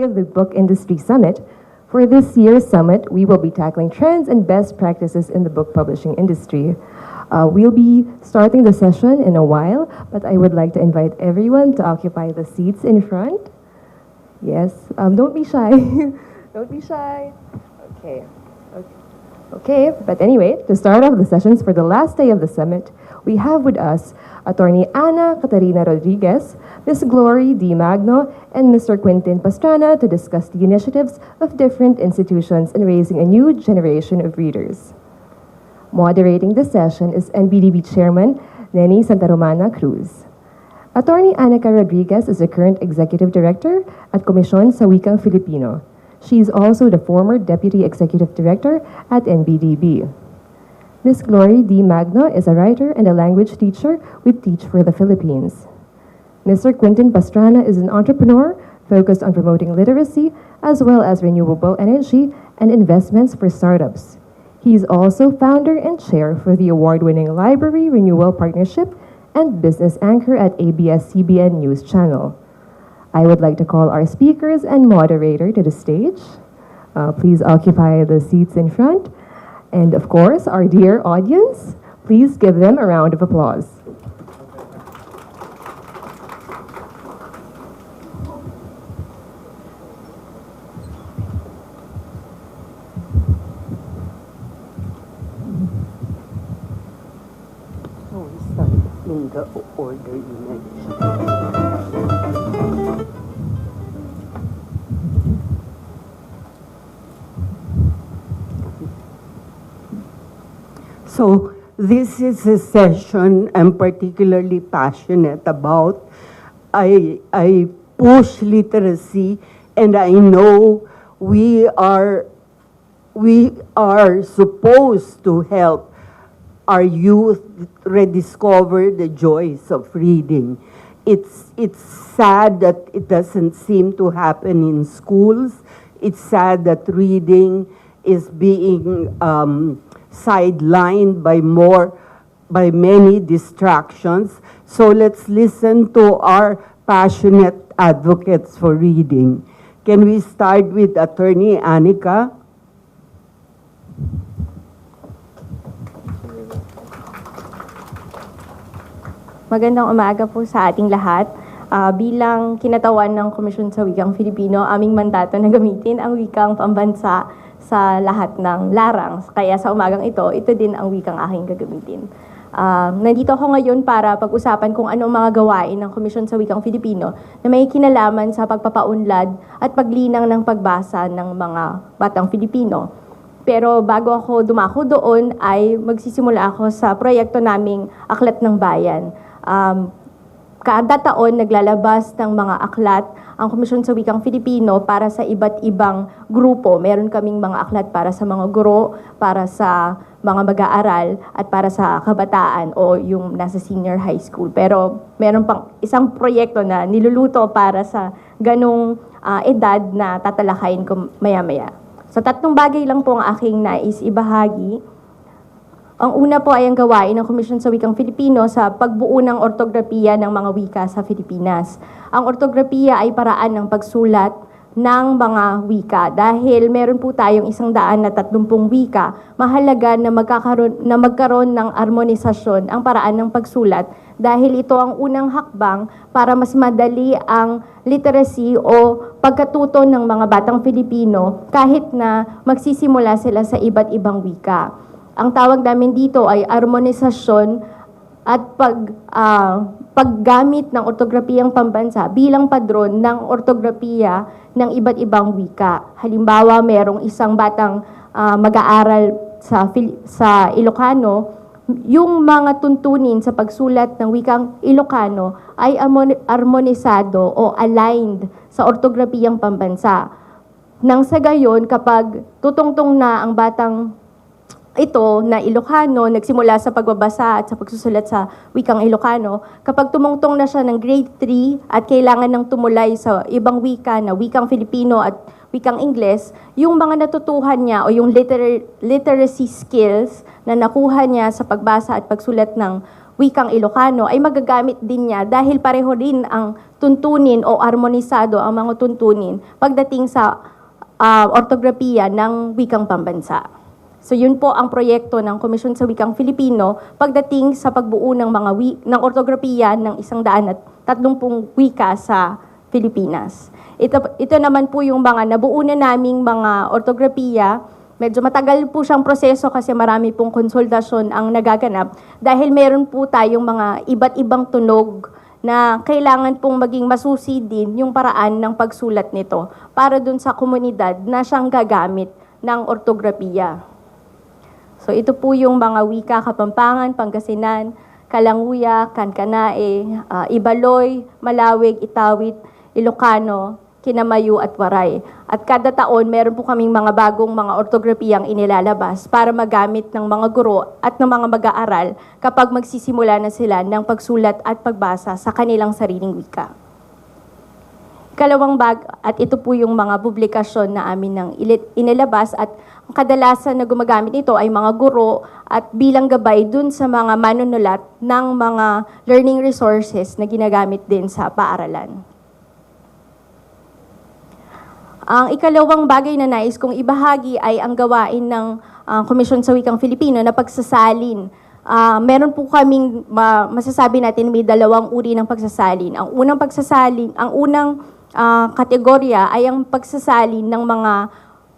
of the Book Industry Summit. For this year's summit, we will be tackling trends and best practices in the book publishing industry. We'll be starting the session in a while, but I would like to invite everyone to occupy the seats in front. Yes, don't be shy. Don't be shy. Okay, but anyway, to start off the sessions for the last day of the summit, we have with us Atty. Katarina Rodriguez, Ms. Glory D. Magno, and Mr. Quintin Pastrana to discuss the initiatives of different institutions in raising a new generation of readers. Moderating the session is NBDB Chairman Neni Santa Romana Cruz. Atty. Anika Rodriguez is the current Executive Director at Komisyon sa Wikang Filipino. She is also the former Deputy Executive Director at NBDB. Ms. Glory D. Magno is a writer and a language teacher with Teach for the Philippines. Mr. Quintin Pastrana is an entrepreneur focused on promoting literacy as well as renewable energy and investments for startups. He is also founder and chair for the award-winning Library Renewal Partnership and business anchor at ABS-CBN News Channel. I would like to call our speakers and moderator to the stage. Please occupy the seats in front. And of course, our dear audience, please give them a round of applause. So we start in the order you mentioned. So this is a session I'm particularly passionate about. I push literacy, and I know we are supposed to help our youth rediscover the joys of reading. It's sad that it doesn't seem to happen in schools. It's sad that reading is being sidelined by many distractions. So let's listen to our passionate advocates for reading. Can we start with Attorney Anika? Magandang umaga po sa ating lahat. Bilang kinatawan ng Komisyon sa Wikang Filipino, aming mandato na gamitin ang wikang pambansa sa lahat ng larang. Kaya sa umagang ito din ang wikang aking gagamitin. Nandito ako ngayon para pag-usapan kung anong mga gawain ng Komisyon sa Wikang Filipino na may kinalaman sa pagpapaunlad at paglinang ng pagbasa ng mga batang Filipino. Pero bago ako dumako doon ay magsisimula ako sa proyekto naming Aklat ng Bayan. Kada taon naglalabas ng mga aklat ang Komisyon sa Wikang Filipino para sa iba't ibang grupo. Meron kaming mga aklat para sa mga guro, para sa mga mag-aaral, at para sa kabataan o yung nasa senior high school. Pero meron pang isang proyekto na niluluto para sa ganong edad na tatalakayin ko maya-maya. So tatlong bagay lang po ang aking nais ibahagi. Ang una po ay ang gawain ng Komisyon sa Wikang Filipino sa pagbuo ng ortografiya ng mga wika sa Pilipinas. Ang ortografiya ay paraan ng pagsulat ng mga wika. Dahil meron po tayong 130 wika, mahalaga na magkaroon ng armonisasyon ang paraan ng pagsulat dahil ito ang unang hakbang para mas madali ang literacy o pagkatuto ng mga batang Filipino kahit na magsisimula sila sa iba't ibang wika. Ang tawag namin dito ay armonisasyon at paggamit ng ortografiyang pambansa bilang padron ng ortografiya ng iba't ibang wika. Halimbawa, merong isang batang mag-aaral sa Ilocano, yung mga tuntunin sa pagsulat ng wikang Ilocano ay armonisado o aligned sa ortografiyang pambansa. Nang sa gayon, kapag tutungtong na ang batang ito na Ilocano, nagsimula sa pagbabasa at sa pagsusulat sa wikang Ilocano, kapag tumungtong na siya ng grade 3 at kailangan ng tumulay sa ibang wika na wikang Filipino at wikang Ingles, yung mga natutuhan niya o yung literacy skills na nakuha niya sa pagbasa at pagsulat ng wikang Ilocano ay magagamit din niya dahil pareho rin ang tuntunin o harmonisado ang mga tuntunin pagdating sa ortografiya ng wikang pambansa. So yun po ang proyekto ng Komisyon sa Wikang Filipino pagdating sa pagbuo ng ng ortografiya ng 130 wika sa Pilipinas. Ito naman po yung mga nabuo na naming mga ortografiya. Medyo matagal po siyang proseso kasi marami pong konsultasyon ang nagaganap dahil meron po tayong mga iba't ibang tunog na kailangan pong maging masusi din yung paraan ng pagsulat nito para dun sa komunidad na siyang gagamit ng ortografiya. So ito po yung mga wika Kapampangan, Pangasinan, Kalanguya, Kankanae, Ibaloy, Malawig, Itawit, Ilocano, Kinamayo at Waray. At kada taon, meron po kaming mga bagong mga ortografiyang inilalabas para magamit ng mga guro at ng mga mag-aaral kapag magsisimula na sila ng pagsulat at pagbasa sa kanilang sariling wika. Ikalawang at ito po yung mga publikasyon na amin ng inilabas at kadalasan na gumagamit nito ay mga guro at bilang gabay dun sa mga manunulat ng mga learning resources na ginagamit din sa paaralan. Ang ikalawang bagay na nais kong ibahagi ay ang gawain ng Komisyon sa Wikang Filipino na pagsasalin. Meron po kaming masasabi natin may dalawang uri ng pagsasalin. Ang unang kategorya ay ang pagsasalin ng mga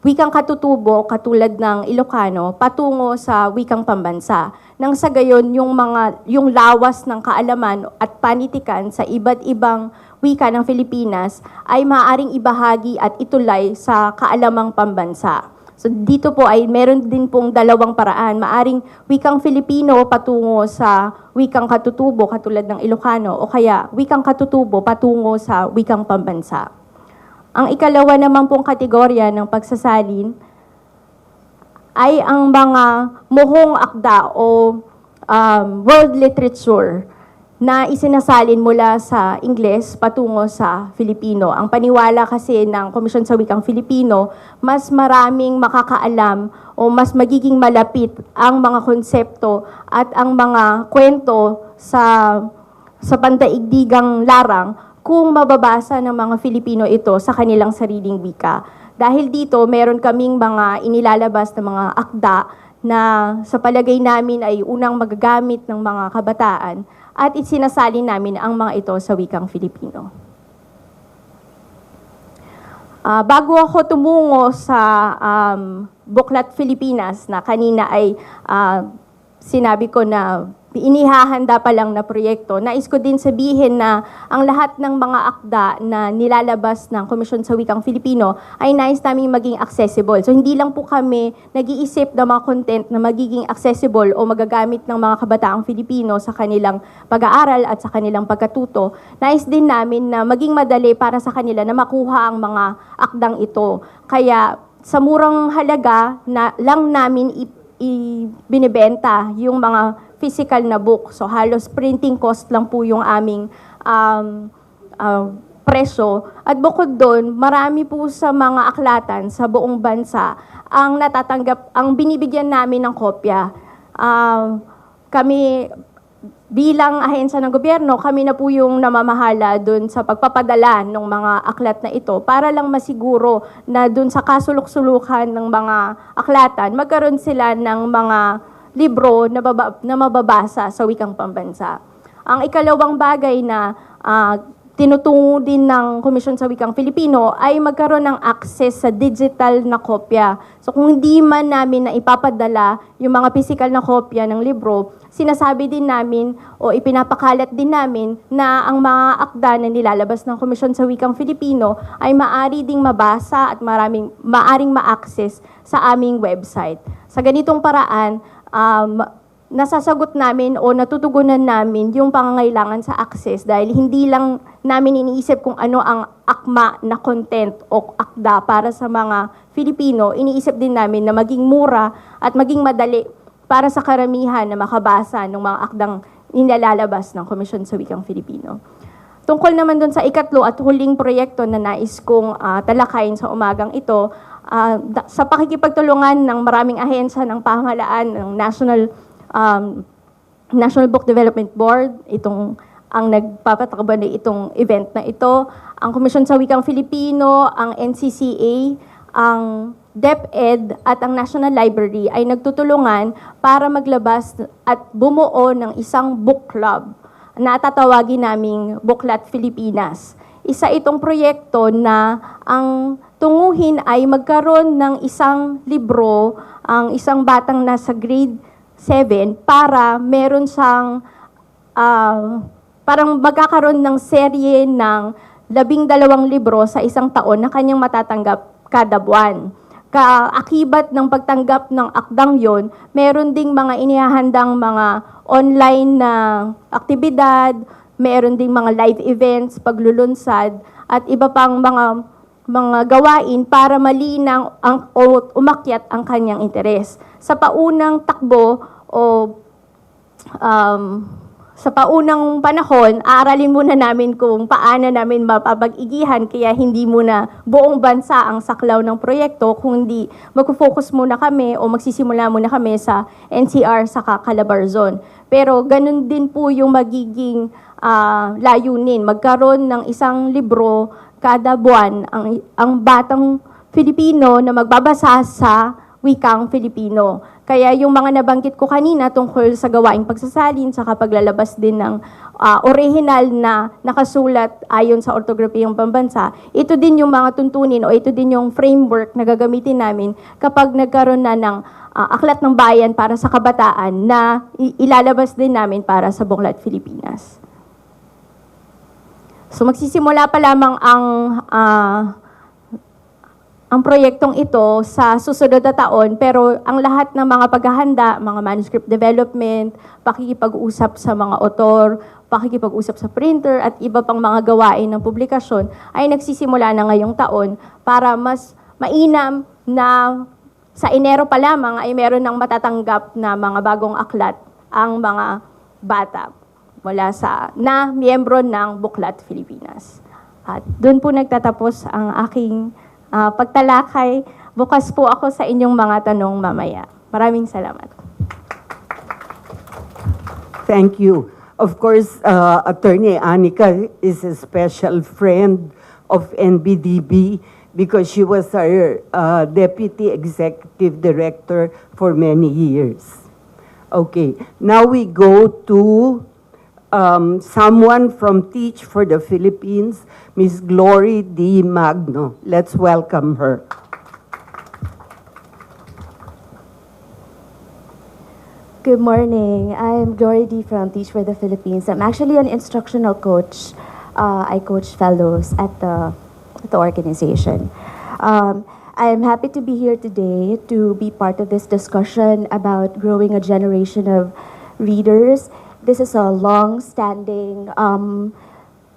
wikang katutubo katulad ng Ilocano patungo sa wikang pambansa. Nang sa gayon yung lawas ng kaalaman at panitikan sa iba't ibang wika ng Pilipinas ay maaaring ibahagi at itulay sa kaalamang pambansa. So dito po ay meron din pong dalawang paraan. Maaring wikang Filipino patungo sa wikang katutubo katulad ng Ilocano o kaya wikang katutubo patungo sa wikang pambansa. Ang ikalawa naman pong kategorya ng pagsasalin ay ang mga muhong akda o world literature na isinasalin mula sa Ingles patungo sa Filipino. Ang paniwala kasi ng Komisyon sa Wikang Filipino, mas maraming makakaalam o mas magiging malapit ang mga konsepto at ang mga kwento sa pandaigdigang larang kung mababasa ng mga Filipino ito sa kanilang sariling wika. Dahil dito, meron kaming mga inilalabas na mga akda na sa palagay namin ay unang magagamit ng mga kabataan at isinasalin namin ang mga ito sa wikang Filipino. Bago ako tumungo sa Buklat Filipinas na kanina ay sinabi ko na inihahanda pa lang na proyekto, nais ko din sabihin na ang lahat ng mga akda na nilalabas ng Komisyon sa Wikang Filipino ay nais naming maging accessible. So hindi lang po kami nag-iisip ng mga content na magiging accessible o magagamit ng mga kabataang Filipino sa kanilang pag-aaral at sa kanilang pagkatuto. Nais din namin na maging madali para sa kanila na makuha ang mga akdang ito. Kaya sa murang halaga na lang namin binibenta yung mga physical na book. So halos printing cost lang po yung aming presyo. At bukod doon, marami po sa mga aklatan sa buong bansa ang natatanggap, ang binibigyan namin ng kopya. Kami bilang ahensya ng gobyerno, kami na po yung namamahala doon sa pagpapadala ng mga aklat na ito para lang masiguro na doon sa kasulok-sulukan ng mga aklatan, magkaroon sila ng mga libro na mababasa sa wikang pambansa. Ang ikalawang bagay na tinutungo din ng Komisyon sa Wikang Filipino ay magkaroon ng access sa digital na kopya. So kung hindi man namin na ipapadala yung mga physical na kopya ng libro, sinasabi din namin o ipinapakalat din namin na ang mga akda na nilalabas ng Komisyon sa Wikang Filipino ay maaari ding mabasa at maaring ma-access sa aming website. Sa ganitong paraan, nasasagot namin o natutugunan namin yung pangangailangan sa access dahil hindi lang namin iniisip kung ano ang akma na content o akda para sa mga Filipino, iniisip din namin na maging mura at maging madali para sa karamihan na makabasa ng mga akdang nilalabas ng Komisyon sa Wikang Filipino. Tungkol naman dun sa ikatlo at huling proyekto na nais kong talakayin sa umagang ito, sa pakikipagtulungan ng maraming ahensya ng pamahalaan, ng national National Book Development Board, ang nagpapatakbo na itong event na ito, ang Komisyon sa Wikang Filipino, ang NCCA, ang DepEd at ang National Library ay nagtutulungan para maglabas at bumuo ng isang book club na tatawagin naming Buklat Filipinas. Isa itong proyekto na ang tunguhin ay magkaroon ng isang libro, ang isang batang nasa grade 7 para meron siyang parang magkakaroon ng serye ng 12 libro sa isang taon na kanyang matatanggap kada buwan. Kaakibat ng pagtanggap ng akdang yon, meron ding mga inihahandang mga online na aktibidad, meron ding mga live events, paglulunsad, at iba pang mga gawain para malinang o umakyat ang kanyang interes. Sa paunang takbo o sa paunang panahon, aaralin muna namin kung paano namin mapapag-igihan, kaya hindi muna buong bansa ang saklaw ng proyekto, kundi mag-focus muna kami o magsisimula muna kami sa NCR sa Calabarzon. Pero ganun din po yung magiging layunin, magkaroon ng isang libro kada buwan ang batang Filipino na magbabasa sa wikang Filipino. Kaya yung mga nabanggit ko kanina tungkol sa gawaing pagsasalin, sa paglalabas din ng original na nakasulat ayon sa ortografiyang pambansa, ito din yung mga tuntunin o ito din yung framework na gagamitin namin kapag nagkaroon na ng aklat ng bayan para sa kabataan na ilalabas din namin para sa Buklat Filipinas. So magsisimula pa lamang ang proyektong ito sa susunod na taon, pero ang lahat ng mga paghahanda, mga manuscript development, pakikipag-usap sa mga author, pakikipag-usap sa printer, at iba pang mga gawain ng publikasyon ay nagsisimula na ngayong taon para mas mainam na sa Enero pa lamang ay meron ng matatanggap na mga bagong aklat ang mga bata mula na miyembro ng Buklat Filipinas. At doon po nagtatapos ang aking pagtalakay. Bukas po ako sa inyong mga tanong mamaya. Maraming salamat. Thank you. Of course, Attorney Anika is a special friend of NBDB because she was our Deputy Executive Director for many years. Okay, now we go to someone from Teach for the Philippines, Ms. Glory D. Magno. Let's welcome her. Good morning. I'm Glory D. from Teach for the Philippines. I'm actually an instructional coach. I coach fellows at the organization. I am happy to be here today to be part of this discussion about growing a generation of readers. This is a long-standing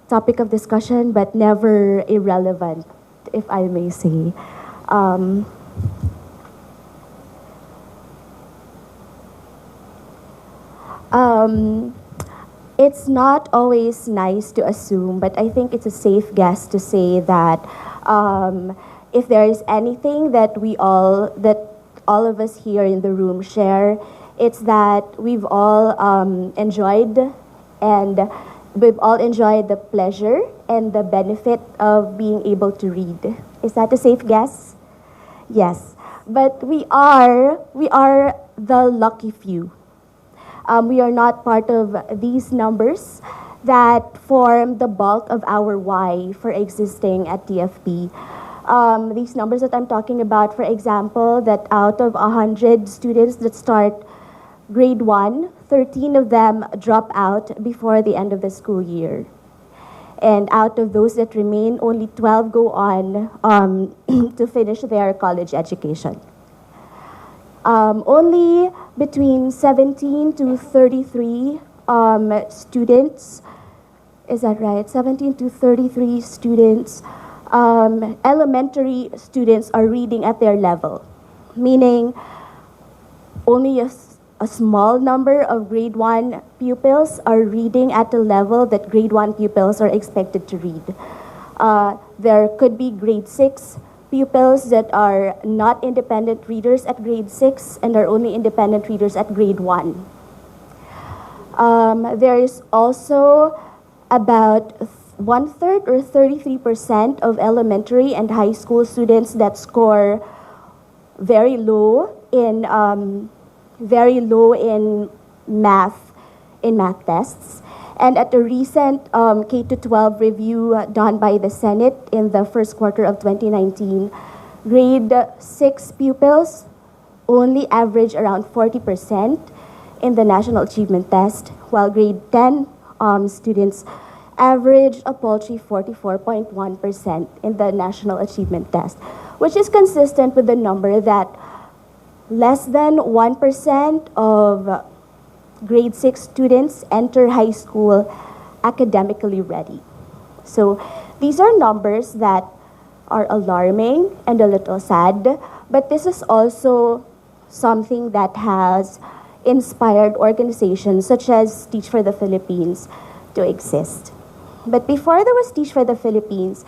topic of discussion, but never irrelevant, if I may say. It's not always nice to assume, but I think it's a safe guess to say that if there is anything that all of us here in the room share, it's that we've all enjoyed the pleasure and the benefit of being able to read. Is that a safe guess? Yes. But we are the lucky few. We are not part of these numbers that form the bulk of our why for existing at TFP. These numbers that I'm talking about, for example, that out of 100 students that start grade 1, 13 of them drop out before the end of the school year. And out of those that remain, only 12 go on to finish their college education. Only between 17 to 33 students, is that right? 17 to 33 students, elementary students are reading at their level, meaning only a small number of grade 1 pupils are reading at the level that grade 1 pupils are expected to read. There could be grade 6 pupils that are not independent readers at grade 6 and are only independent readers at grade 1. There is also about one-third or 33% of elementary and high school students that score very low in math tests. And at a recent K-12 review done by the Senate in the first quarter of 2019, grade 6 pupils only average around 40% in the National Achievement Test, while grade 10 students average a paltry 44.1% in the National Achievement Test, which is consistent with the number that less than 1% of grade 6 students enter high school academically ready. So these are numbers that are alarming and a little sad, but this is also something that has inspired organizations such as Teach for the Philippines to exist. But before there was Teach for the Philippines,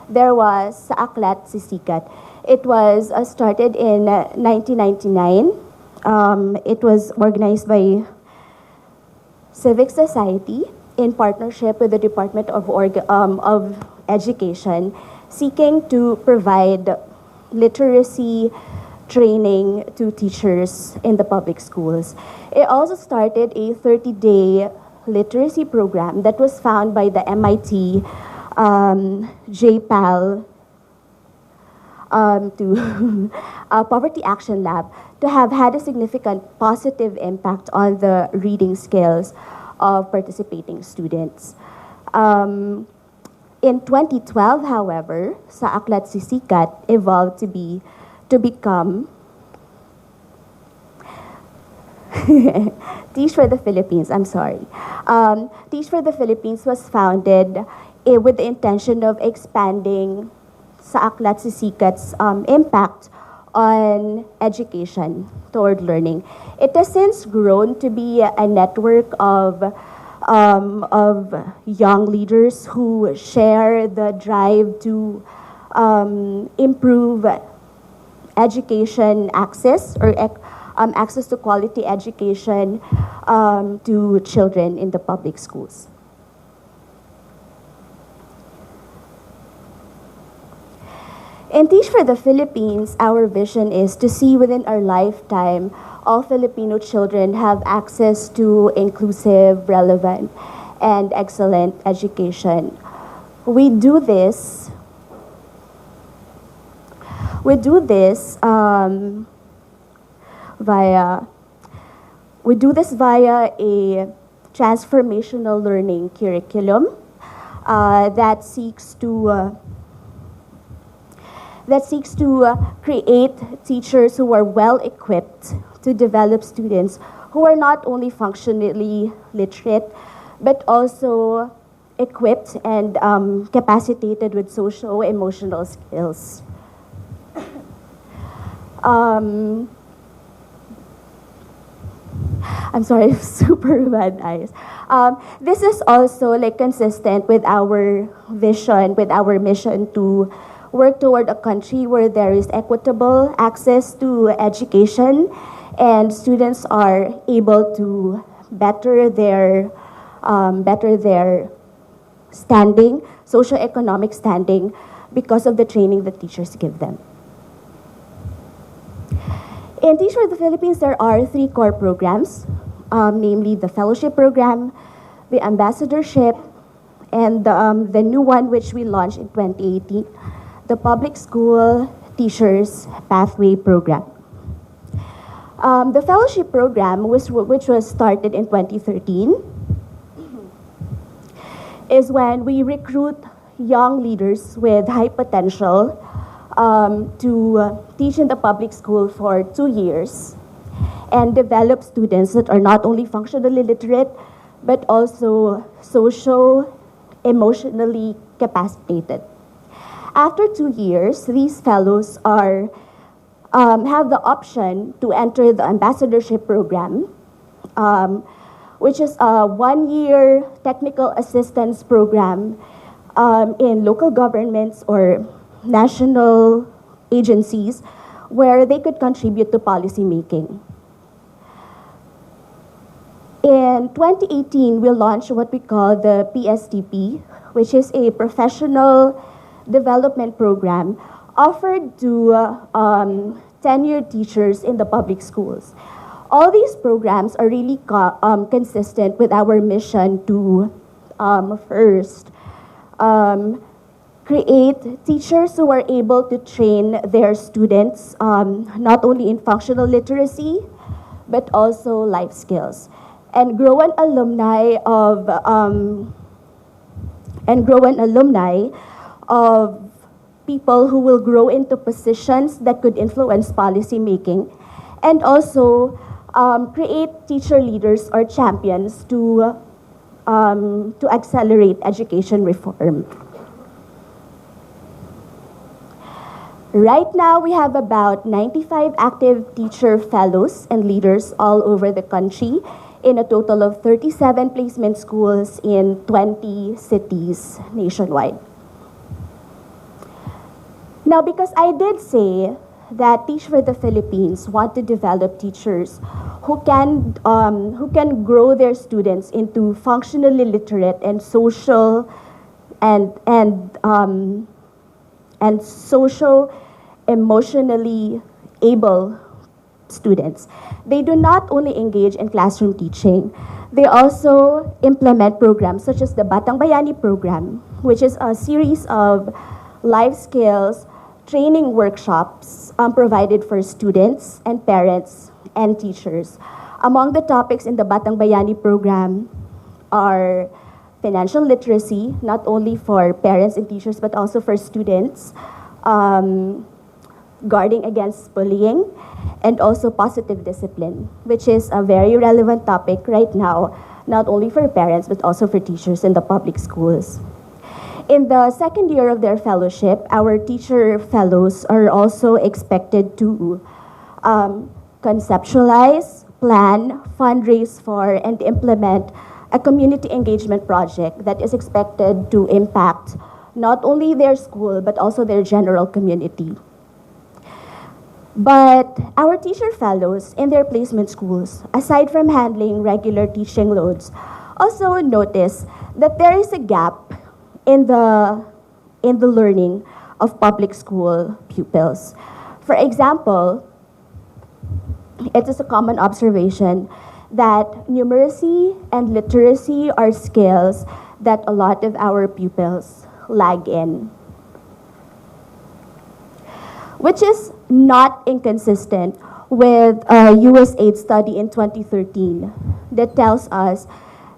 there was sa Aklat Sisikat. It was started in 1999. It was organized by civic society in partnership with the Department of Education, seeking to provide literacy training to teachers in the public schools. It also started a 30-day literacy program that was found by the MIT JPAL to Poverty Action Lab to have had a significant positive impact on the reading skills of participating students. In 2012, however, sa Aklat Sisikat evolved to become Teach for the Philippines, I'm sorry. Teach for the Philippines was founded with the intention of expanding sa Aklat Sisikat's impact on education toward learning. It has since grown to be a network of young leaders who share the drive to improve education access or access to quality education to children in the public schools. In Teach for the Philippines, our vision is to see within our lifetime all Filipino children have access to inclusive, relevant, and excellent education. We do this via a transformational learning curriculum that seeks to create teachers who are well equipped to develop students who are not only functionally literate but also equipped and capacitated with socio-emotional skills. I'm sorry, super bad eyes. This is also consistent with our vision, with our mission to work toward a country where there is equitable access to education and students are able to better their standing, socioeconomic standing, because of the training that teachers give them. In Teach for the Philippines, there are 3 core programs, namely the fellowship program, the ambassadorship, and the new one which we launched in 2018, the Public School Teachers Pathway Program. The fellowship program, which was started in 2013, is when we recruit young leaders with high potential to teach in the public school for 2 years and develop students that are not only functionally literate but also socio-emotionally capacitated. After 2 years, these fellows have the option to enter the ambassadorship program, which is a 1-year technical assistance program in local governments or national agencies where they could contribute to policy making. In 2018, we launched what we call the PSTP, which is a professional development program offered to tenured teachers in the public schools. All these programs are really consistent with our mission to first create teachers who are able to train their students not only in functional literacy, but also life skills, and grow an alumni of people who will grow into positions that could influence policy making, and also create teacher leaders or champions to accelerate education reform. Right now, we have about 95 active teacher fellows and leaders all over the country in a total of 37 placement schools in 20 cities nationwide. Now, because I did say that Teach for the Philippines want to develop teachers who can grow their students into functionally literate and social emotionally able students. They do not only engage in classroom teaching, they also implement programs such as the Batang Bayani program, which is a series of life skills training workshops provided for students and parents and teachers. Among the topics in the Batang Bayani program are financial literacy, not only for parents and teachers, but also for students, guarding against bullying, and also positive discipline, which is a very relevant topic right now, not only for parents, but also for teachers in the public schools. In the second year of their fellowship, our teacher fellows are also expected to conceptualize, plan, fundraise for, and implement a community engagement project that is expected to impact not only their school, but also their general community. But our teacher fellows in their placement schools, aside from handling regular teaching loads, also notice that there is a gap in the learning of public school pupils. For example, it is a common observation that numeracy and literacy are skills that a lot of our pupils lag in, which is not inconsistent with a USAID study in 2013 that tells us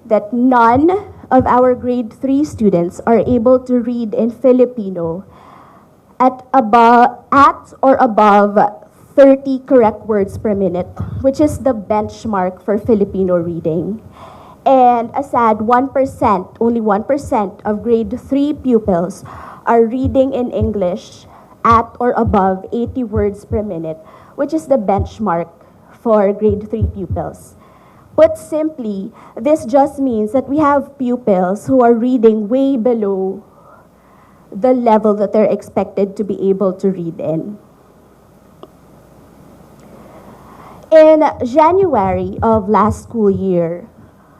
that none of our grade 3 students are able to read in Filipino at or above 30 correct words per minute, which is the benchmark for Filipino reading. And a sad 1%, only 1% of grade 3 pupils are reading in English at or above 80 words per minute, which is the benchmark for grade 3 pupils. Put simply, this just means that we have pupils who are reading way below the level that they're expected to be able to read in. In January of last school year,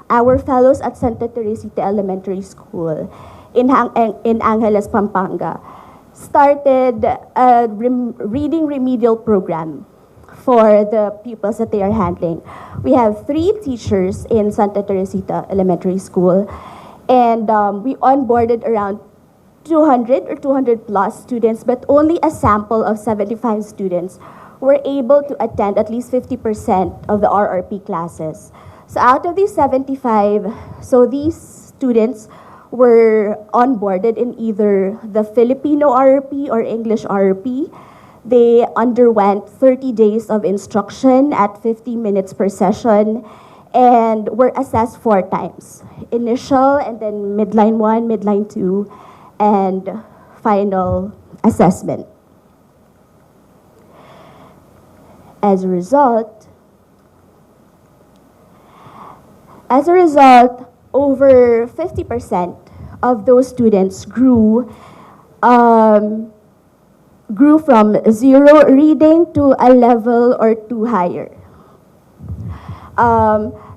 our fellows at Santa Teresita Elementary School in Angeles, Pampanga, started a reading remedial program for the pupils that they are handling. We have 3 teachers in Santa Teresita Elementary School, and we onboarded around 200 or 200 plus students, but only a sample of 75 students were able to attend at least 50% of the RRP classes. So out of these 75, so these students were onboarded in either the Filipino RRP or English RRP. They underwent 30 days of instruction at 50 minutes per session and were assessed 4 times. Initial, and then midline 1, midline 2, and final assessment. As a result, over 50% of those students grew from 0 reading to a level or 2 higher.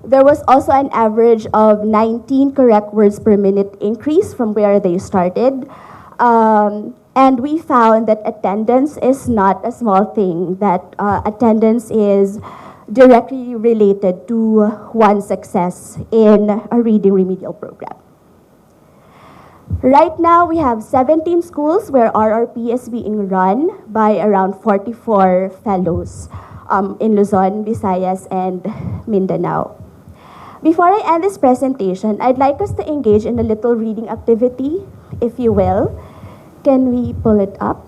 There was also an average of 19 correct words per minute increase from where they started. And we found that attendance is not a small thing, that attendance is directly related to one's success in a reading remedial program. Right now, we have 17 schools where RRP is being run by around 44 fellows in Luzon, Visayas, and Mindanao. Before I end this presentation, I'd like us to engage in a little reading activity, if you will. Can we pull it up?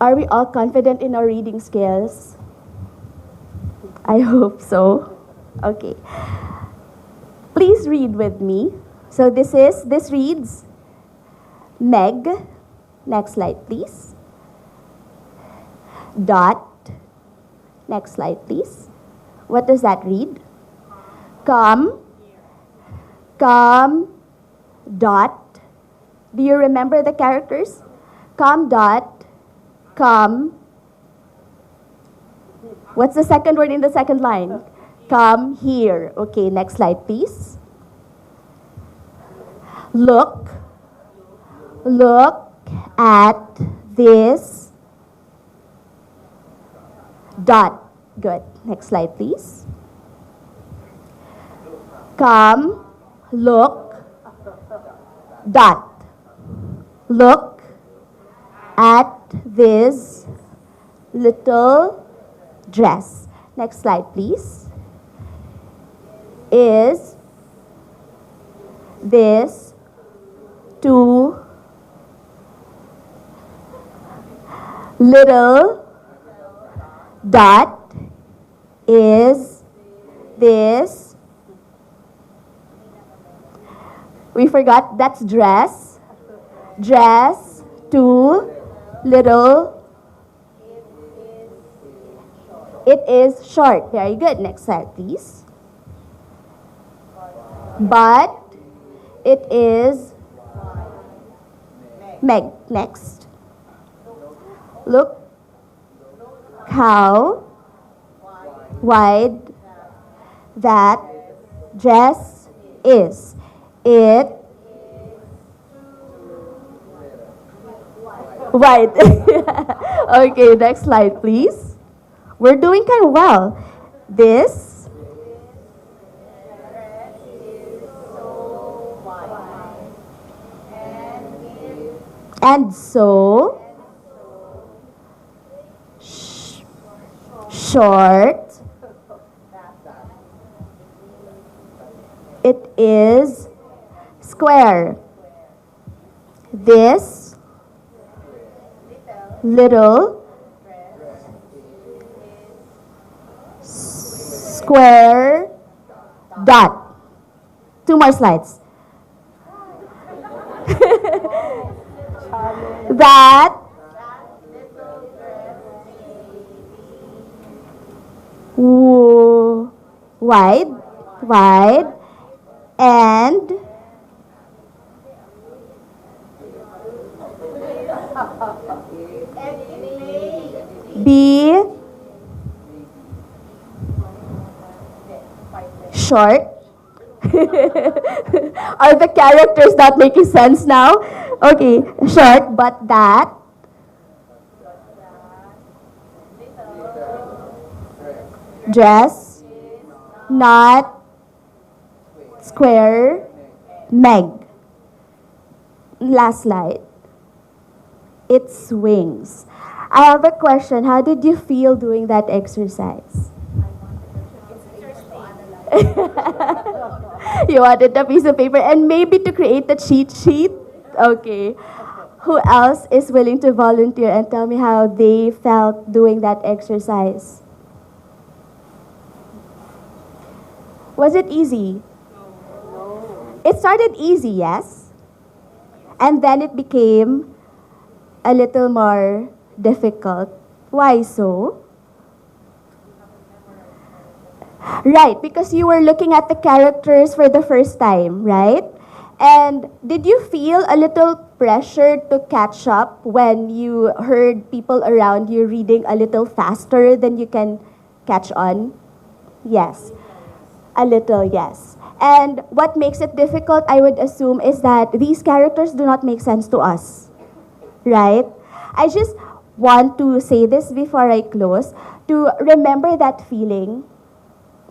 Are we all confident in our reading skills? I hope so. Okay. Please read with me. So this reads Meg. Next slide, please. Dot. Next slide, please. What does that read? Come. Come. Dot. Do you remember the characters? Come. Dot. Come. What's the second word in the second line? Come here. Okay, next slide, please. Look. Look at this dot. Good. Next slide, please. Come. Look. Dot. Look at this little dress. Next slide, please. Is this too little? Dot. Is this? We forgot, that's dress. Dress too little. It is short. Very good. Next slide, please. But it is Meg. Next. Look how wide that dress is. It wide. Okay, next slide, please. We're doing kind of well. This and so short. It is square. This little square dot. Two more slides. That wide and be short. Are the characters not making sense now? Okay, short, but that dress not square. Meg. Last slide. It swings. I have a question. How did you feel doing that exercise? You wanted a piece of paper and maybe to create the cheat sheet? Okay. Who else is willing to volunteer and tell me how they felt doing that exercise? Was it easy? No. It started easy, yes? And then it became a little more difficult. Why so? Right, because you were looking at the characters for the first time, right? And did you feel a little pressure to catch up when you heard people around you reading a little faster than you can catch on? Yes. A little, yes. And what makes it difficult, I would assume, is that these characters do not make sense to us, right? I just want to say this before I close, to remember that feeling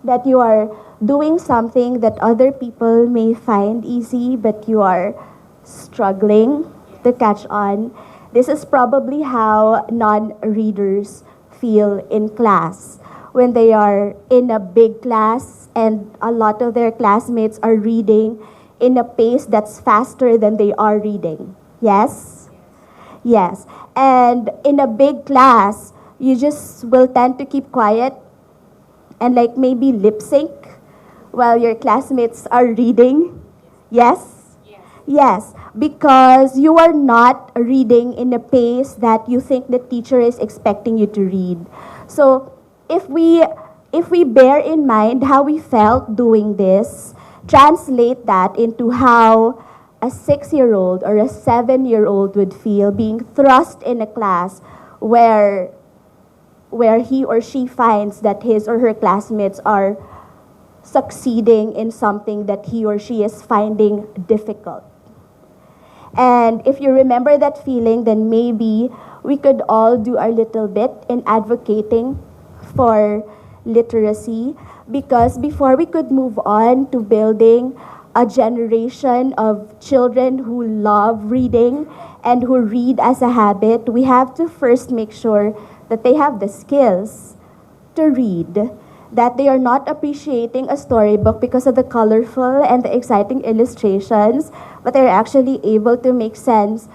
that you are doing something that other people may find easy, but you are struggling to catch on. This is probably how non-readers feel in class when they are in a big class and a lot of their classmates are reading in a pace that's faster than they are reading. Yes? Yes. And in a big class, you just will tend to keep quiet and like maybe lip sync while your classmates are reading. Yes? Yes, because you are not reading in a pace that you think the teacher is expecting you to read. So if we bear in mind how we felt doing this, translate that into how a 6-year-old or a 7-year-old would feel being thrust in a class where he or she finds that his or her classmates are succeeding in something that he or she is finding difficult. And if you remember that feeling, then maybe we could all do our little bit in advocating for literacy, because before we could move on to building a generation of children who love reading and who read as a habit, we have to first make sure that they have the skills to read, that they are not appreciating a storybook because of the colorful and the exciting illustrations, but they're actually able to make sense,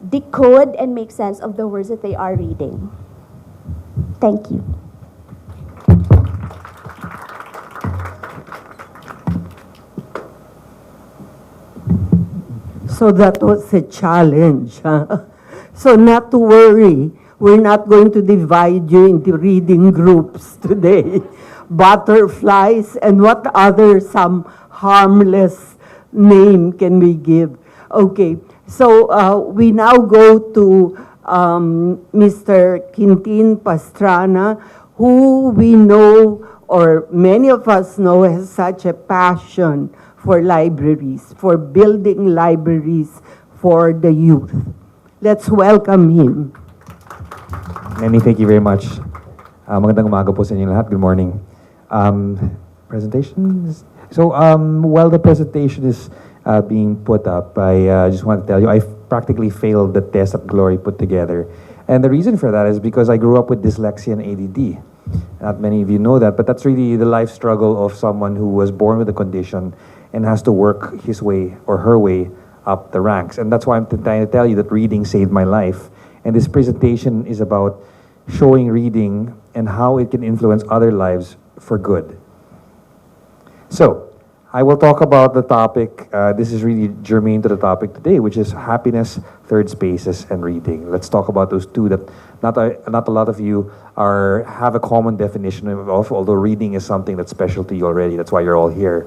decode and make sense of the words that they are reading. Thank you. So that was a challenge. Huh? So not to worry, we're not going to divide you into reading groups today. Butterflies and what other some harmless name can we give? Okay, so we now go to Mr. Quintin Pastrana, who we know, or many of us know, has such a passion for libraries, for building libraries for the youth. Let's welcome him. Annie, thank you very much. Magandang umaga po sa inyo lahat. Good morning. Presentation? So, while the presentation is being put up, I just want to tell you, I practically failed the test that Glory put together. And the reason for that is because I grew up with dyslexia and ADD. Not many of you know that, but that's really the life struggle of someone who was born with a condition and has to work his way or her way up the ranks. And that's why I'm trying to tell you that reading saved my life. And this presentation is about showing reading and how it can influence other lives for good. So, I will talk about the topic, this is really germane to the topic today, which is happiness, third spaces, and reading. Let's talk about those two that not a lot of you have a common definition of, although reading is something that's special to you already. That's why you're all here.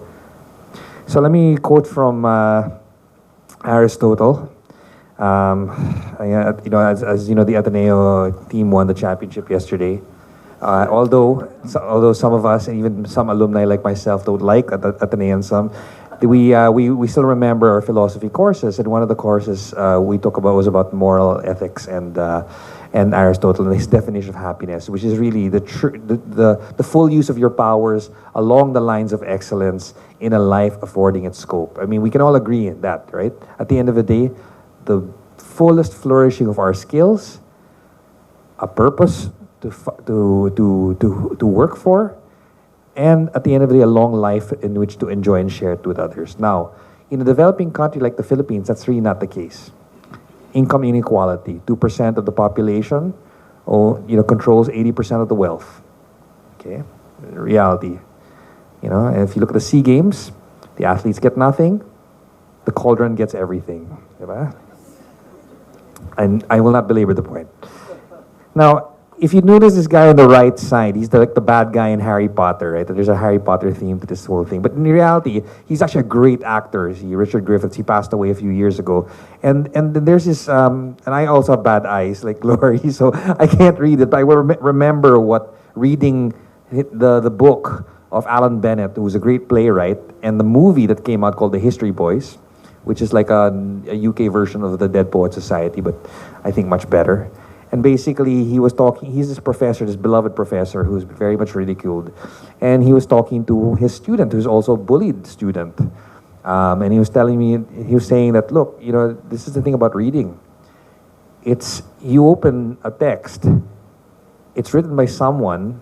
So let me quote from Aristotle. As you know, the Ateneo team won the championship yesterday. Although some of us and even some alumni like myself don't like Ateneo and some, we still remember our philosophy courses. And one of the courses we talked about was about moral ethics and Aristotle and his definition of happiness, which is really the full use of your powers along the lines of excellence in a life affording its scope. I mean, we can all agree in that, right? At the end of the day, the fullest flourishing of our skills, a purpose to work for, and at the end of the day, a long life in which to enjoy and share it with others. Now, in a developing country like the Philippines, that's really not the case. Income inequality, 2% of the population, controls 80% of the wealth. Okay, reality. And if you look at the SEA Games, the athletes get nothing, the cauldron gets everything. Diba? And I will not belabor the point. Now, if you notice this guy on the right side, he's like the bad guy in Harry Potter, right? There's a Harry Potter theme to this whole thing. But in reality, he's actually a great actor. Richard Griffiths, he passed away a few years ago. And then there's this, and I also have bad eyes, like Glory, so I can't read it. But I will remember reading the book of Alan Bennett, who was a great playwright, and the movie that came out called The History Boys, which is like a UK version of the Dead Poets Society, but I think much better. And basically, he's this professor, this beloved professor who's very much ridiculed. And he was talking to his student, who's also a bullied student. And he was saying that, look, this is the thing about reading. You open a text, it's written by someone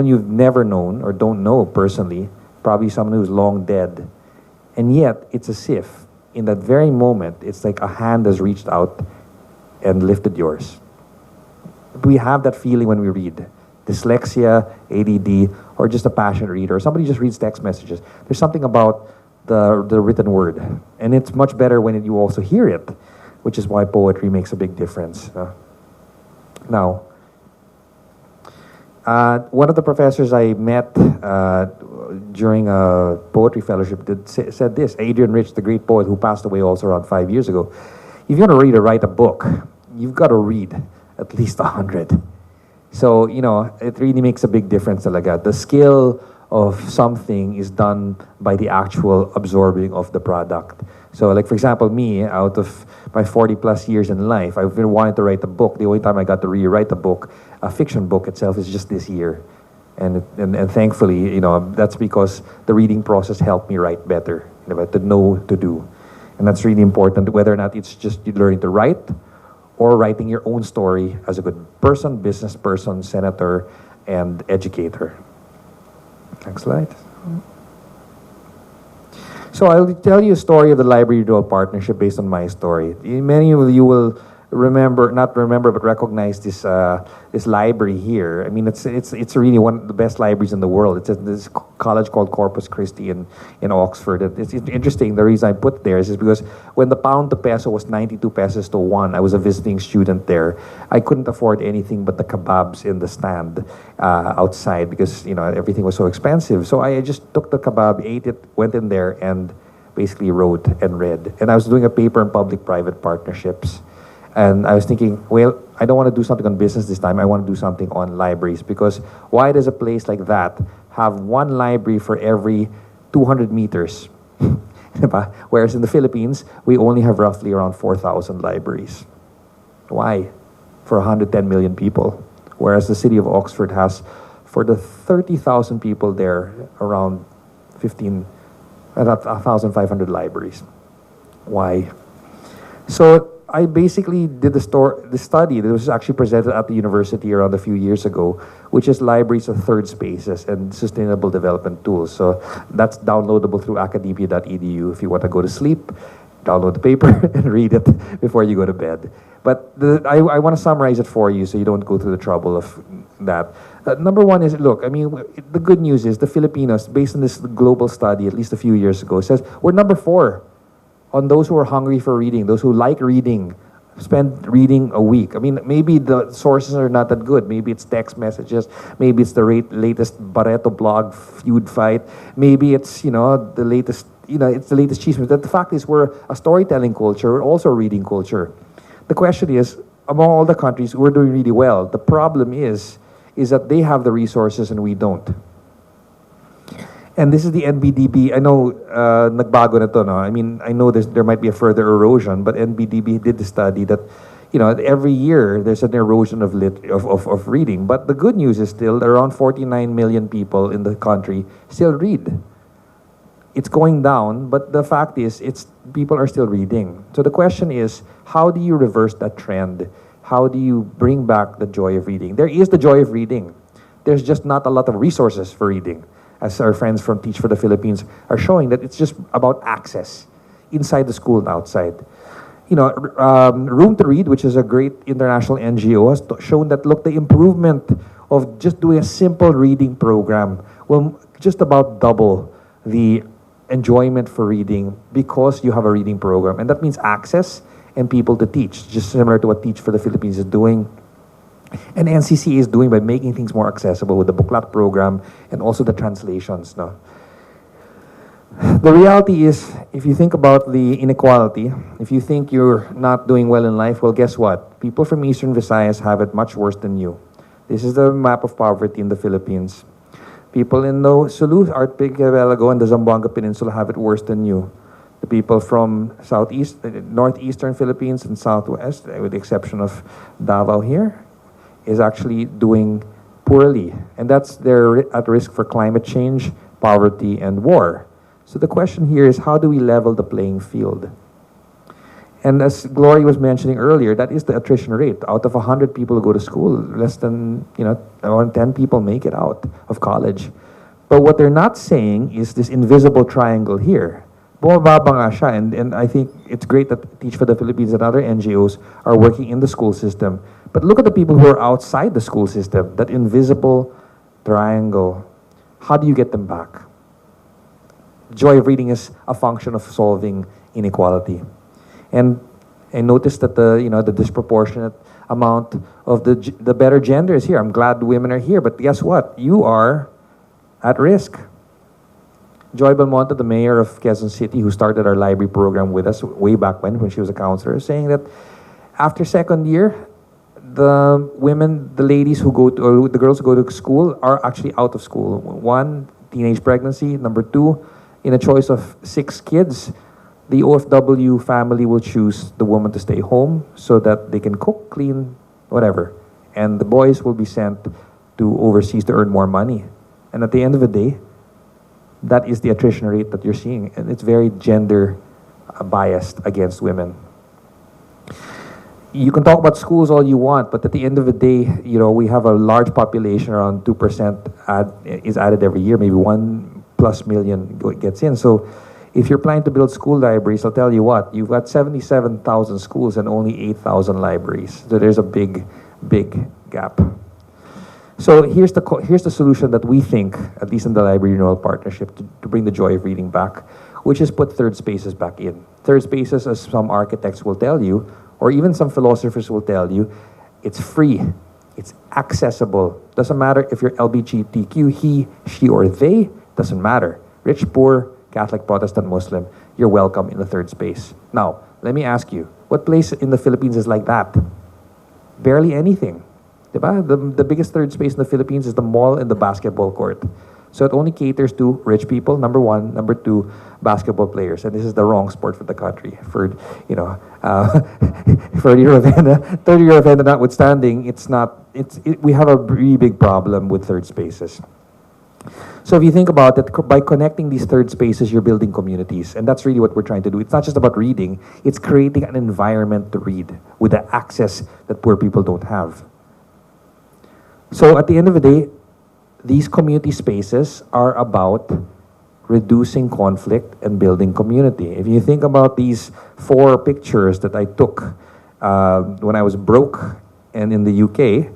you've never known or don't know personally, probably someone who's long dead. And yet, it's as if, in that very moment, it's like a hand has reached out and lifted yours. We have that feeling when we read. Dyslexia, ADD, or just a passionate reader, or somebody just reads text messages. There's something about the written word. And it's much better when you also hear it, which is why poetry makes a big difference. Now, one of the professors I met during a poetry fellowship said this. Adrian Rich, the great poet who passed away also around 5 years ago. If you're going to read or write a book, you've got to read at least 100. So, it really makes a big difference talaga. The skill of something is done by the actual absorbing of the product. So, like, for example, me, out of my 40 plus years in life, I've been wanting to write a book. The only time I got to rewrite a book, a fiction book itself, is just this year. And thankfully, that's because the reading process helped me write better, to know what to do. And that's really important, whether or not it's just you learning to write, or writing your own story as a good person, business person, senator, and educator. Next slide. So I'll tell you a story of the Library Renewal Partnership based on my story. Many of you will but recognize this library here. I mean, it's really one of the best libraries in the world. It's at this college called Corpus Christi in Oxford. It's interesting. The reason I put there is because when the pound to peso was 92 pesos to 1, I was a visiting student there. I couldn't afford anything but the kebabs in the stand outside because everything was so expensive. So I just took the kebab, ate it, went in there, and basically wrote and read. And I was doing a paper on public-private partnerships. And I was thinking, well, I don't want to do something on business this time. I want to do something on libraries. Because why does a place like that have one library for every 200 meters? Whereas in the Philippines, we only have roughly around 4,000 libraries. Why? For 110 million people. Whereas the city of Oxford has, for the 30,000 people there, around 1,500 libraries. Why? So I basically did the study that was actually presented at the university around a few years ago, which is libraries of third spaces and sustainable development tools. So that's downloadable through academia.edu. If you want to go to sleep, download the paper and read it before you go to bed. But I want to summarize it for you so you don't go through the trouble of that. Number one is, look, I mean, the good news is the Filipinos, based on this global study at least a few years ago, says we're number 4 on those who are hungry for reading, those who like reading, spend reading a week. I mean, maybe the sources are not that good. Maybe it's text messages. Maybe it's the latest Barreto blog feud fight. Maybe it's, the latest, it's the latest chismes. The fact is we're a storytelling culture. We're also a reading culture. The question is, among all the countries, we're doing really well. The problem is that they have the resources and we don't. And this is the NBDB. I know nagbago na to, no? I mean, I know there might be a further erosion, but NBDB did the study that, every year there's an erosion of reading. But the good news is still around 49 million people in the country still read. It's going down, but the fact is, people are still reading. So the question is, how do you reverse that trend? How do you bring back the joy of reading? There is the joy of reading. There's just not a lot of resources for reading. As our friends from Teach for the Philippines are showing, that it's just about access inside the school and outside. Room to Read, which is a great international NGO, has shown that, look, the improvement of just doing a simple reading program will just about double the enjoyment for reading because you have a reading program. And that means access and people to teach, just similar to what Teach for the Philippines is doing. And NCC is doing by making things more accessible with the Booklat program and also the translations. No? The reality is, if you think about the inequality, if you think you're not doing well in life, well, guess what? People from Eastern Visayas have it much worse than you. This is the map of poverty in the Philippines. People in the Sulu, Archipelago, and the Zamboanga Peninsula have it worse than you. The people from northeastern Philippines and southwest, with the exception of Davao here, is actually doing poorly. And they're at risk for climate change, poverty, and war. So the question here is, how do we level the playing field? And as Glory was mentioning earlier, that is the attrition rate. Out of 100 people who go to school, less than, around 10 people make it out of college. But what they're not saying is this invisible triangle here. Bumababa nga siya, and I think it's great that Teach for the Philippines and other NGOs are working in the school system. But look at the people who are outside the school system, that invisible triangle. How do you get them back? Joy of reading is a function of solving inequality. And I noticed that the disproportionate amount of the better gender is here. I'm glad women are here, but guess what? You are at risk. Joy Belmonte, the mayor of Quezon City, who started our library program with us way back when she was a counselor, is saying that after second year, the ladies who go to, or the girls who go to school are actually out of school. 1, teenage pregnancy. Number 2, in a choice of 6 kids, the OFW family will choose the woman to stay home so that they can cook, clean, whatever. And the boys will be sent to overseas to earn more money. And at the end of the day, that is the attrition rate that you're seeing. And it's very gender biased against women. You can talk about schools all you want, but at the end of the day, we have a large population, around 2% is added every year, maybe 1+ million gets in. So if you're planning to build school libraries, I'll tell you what, you've got 77,000 schools and only 8,000 libraries. So there's a big, big gap. So here's the solution that we think, at least in the Library Renewal Partnership, to bring the joy of reading back, which is put third spaces back in. Third spaces, as some architects will tell you, or even some philosophers will tell you, it's free, it's accessible. Doesn't matter if you're LGBTQ, he, she, or they, doesn't matter. Rich, poor, Catholic, Protestant, Muslim, you're welcome in the third space. Now, let me ask you, what place in the Philippines is like that? Barely anything. Diba? The biggest third space in the Philippines is the mall and the basketball court. So it only caters to rich people, number 1. Number 2, basketball players. And this is the wrong sport for the country. For, for third-year Ravenna notwithstanding, we have a really big problem with third spaces. So if you think about it, by connecting these third spaces, you're building communities. And that's really what we're trying to do. It's not just about reading. It's creating an environment to read with the access that poor people don't have. So at the end of the day, these community spaces are about reducing conflict and building community. If you think about these 4 pictures that I took when I was broke and in the UK,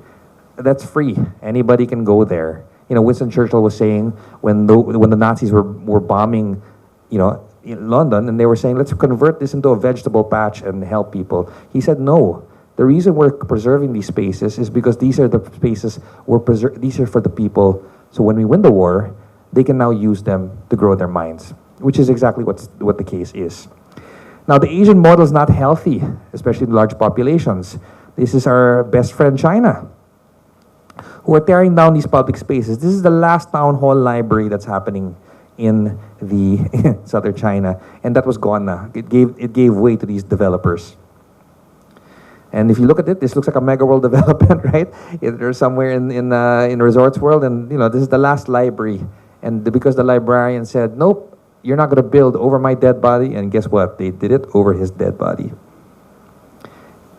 that's free. Anybody can go there. Winston Churchill was saying when the Nazis were bombing, in London, and they were saying, let's convert this into a vegetable patch and help people. He said, no. The reason we're preserving these spaces is because these are the spaces these are for the people. So when we win the war, they can now use them to grow their minds, which is exactly what the case is. Now, the Asian model is not healthy, especially in large populations. This is our best friend, China, who are tearing down these public spaces. This is the last town hall library that's happening in the southern China, and that was gone now. It gave way to these developers. And if you look at it, this looks like a mega world development, right? They're somewhere in Resorts World, and this is the last library. And because the librarian said, nope, you're not going to build over my dead body, and guess what? They did it over his dead body.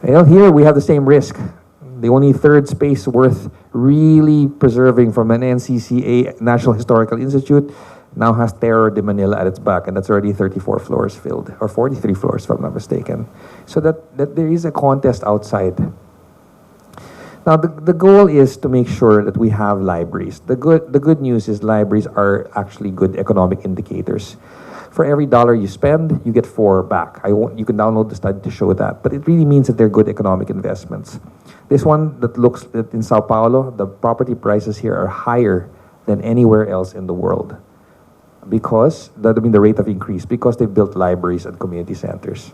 Here we have the same risk. The only third space worth really preserving from an NCCA, National Historical Institute, now has Terror de Manila at its back, and that's already 34 floors filled, or 43 floors if I'm not mistaken. So that there is a contest outside. Now the goal is to make sure that we have libraries. The good news is libraries are actually good economic indicators. For every dollar you spend, you get 4 back. You can download the study to show that, but it really means that they're good economic investments. This one that looks in Sao Paulo, the property prices here are higher than anywhere else in the world because, the rate of increase, because they've built libraries and community centers.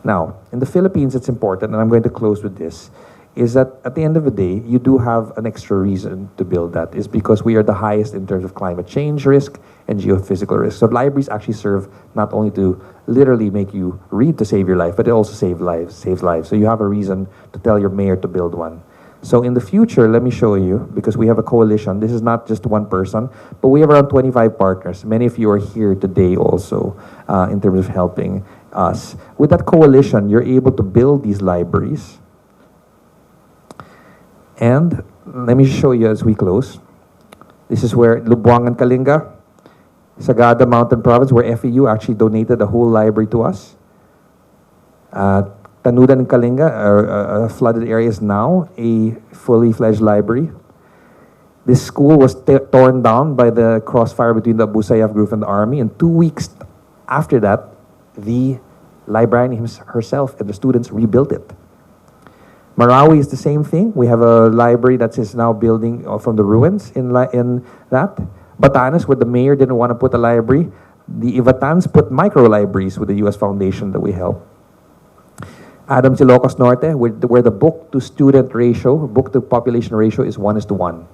Now, in the Philippines, it's important, and I'm going to close with this, is that at the end of the day, you do have an extra reason to build that. It's because we are the highest in terms of climate change risk and geophysical risk. So libraries actually serve not only to literally make you read to save your life, but it also saves lives. So you have a reason to tell your mayor to build one. So in the future, let me show you, because we have a coalition. This is not just one person, but we have around 25 partners. Many of you are here today also in terms of helping us. With that coalition, you're able to build these libraries. And let me show you as we close. This is where Lubuangan, Kalinga, Sagada Mountain Province, where FEU actually donated a whole library to us. Tanudan and Kalinga, a flooded area, is now a fully fledged library. This school was torn down by the crossfire between the Abu Sayyaf group and the army, and 2 weeks after that, the librarian herself and the students rebuilt it. Marawi is the same thing. We have a library that is now building from the ruins in that. Batanes, where the mayor didn't want to put a library, the Ivatans put micro libraries with the U.S. Foundation that we help. Adams, Ilocos Norte, where the book to student ratio, book to population ratio is 1:1.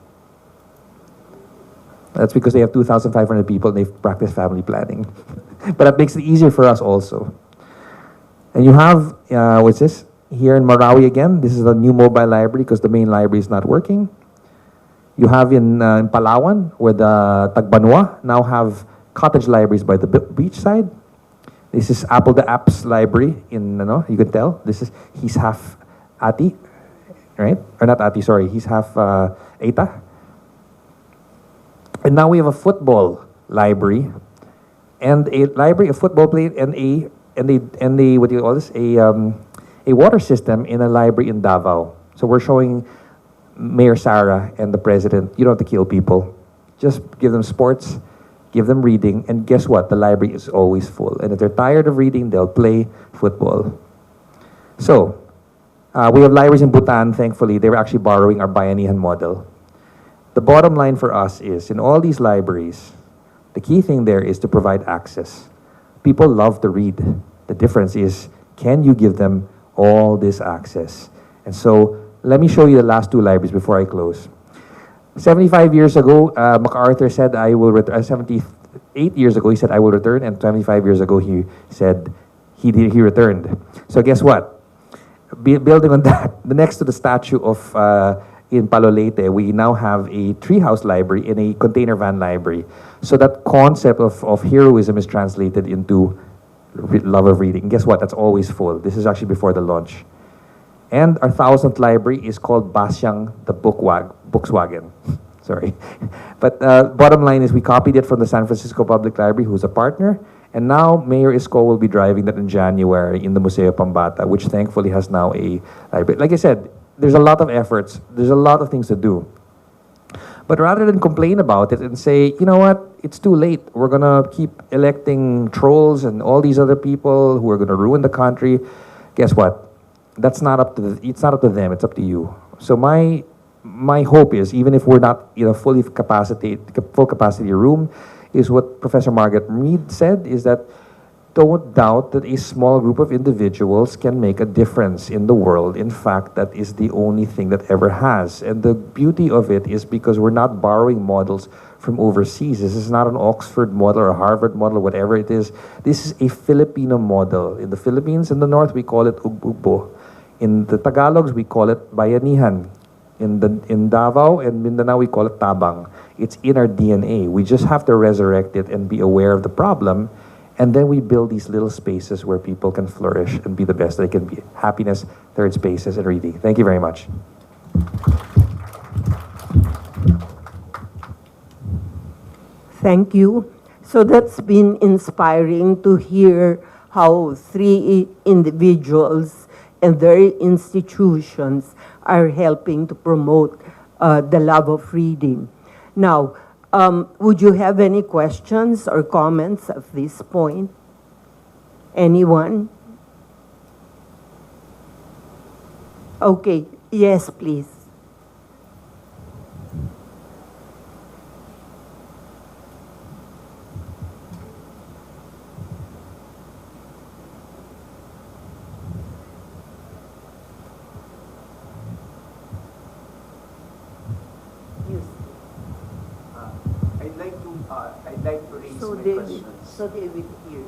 That's because they have 2,500 people and they've practiced family planning. But that makes it easier for us also. And you have, what's this? Here in Marawi again, this is a new mobile library because the main library is not working. You have in Palawan, where the Tagbanwa now have cottage libraries by the beach side. This is Apple the App's library in, you can tell. He's half Atty, right? Or not Atty, sorry. He's half Eta. And now we have a football library and a library, a football play, and a what do you call this? A water system in a library in Davao. So we're showing Mayor Sara and the president, you don't have to kill people. Just give them sports, give them reading, and guess what? The library is always full. And if they're tired of reading, they'll play football. So, we have libraries in Bhutan, thankfully. They were actually borrowing our Bayanihan model. The bottom line for us is, in all these libraries, the key thing there is to provide access. People love to read. The difference is, can you give them all this access? And so, let me show you the last two libraries before I close. 75 years ago, MacArthur said, I will return. 78 years ago, he said, I will return. And 25 years ago, he said, he returned. So guess what? Building on that, next to the statue of, in Palolete, we now have a treehouse library and a container van library. So that concept of heroism is translated into love of reading. And guess what? That's always full. This is actually before the launch. And our 1,000th library is called Basyang the Bookswagen. Sorry. But bottom line is we copied it from the San Francisco Public Library, who's a partner. And now Mayor Isko will be driving that in January in the Museo Pambata, which thankfully has now a library. Like I said, there's a lot of efforts. There's a lot of things to do. But rather than complain about it and say, you know what, it's too late. We're going to keep electing trolls and all these other people who are going to ruin the country. Guess what? That's not up to it's not up to them. It's up to you. So my hope is, even if we're not in a full capacity room, is what Professor Margaret Mead said, is that don't doubt that a small group of individuals can make a difference in the world. In fact, that is the only thing that ever has. And the beauty of it is because we're not borrowing models from overseas. This is not an Oxford model or a Harvard model or whatever it is. This is a Filipino model. In the Philippines, in the north, we call it Ugbo. In the Tagalogs, we call it Bayanihan. In Davao and Mindanao, we call it Tabang. It's in our DNA. We just have to resurrect it and be aware of the problem. And then we build these little spaces where people can flourish and be the best they can be. Happiness, third spaces, and reading. Thank you very much. Thank you. So that's been inspiring to hear how three individuals and their institutions are helping to promote the love of reading. Now, would you have any questions or comments at this point? Anyone? Okay. Yes, please. I'd like to raise So my they, questions. so they will hear.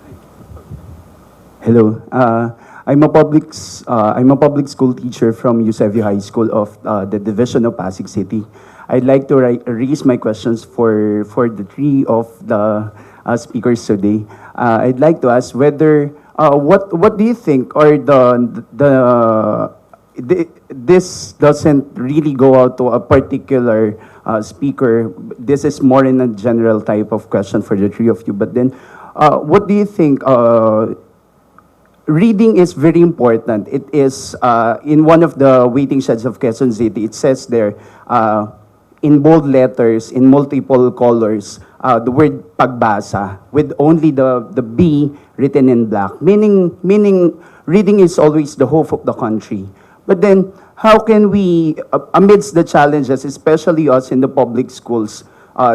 Hello. I'm a public school teacher from Eusebio High School of the Division of Pasig City. I'd like to raise my questions for the three of the speakers today. I'd like to ask whether what do you think are this doesn't really go out to a particular speaker. This is more in a general type of question for the three of you. But then, what do you think? Reading is very important. It is in one of the waiting sheds of Quezon City. It says there, in bold letters, in multiple colors, the word pagbasa with only the B written in black. Meaning, reading is always the hope of the country. But then, how can we, amidst the challenges, especially us in the public schools,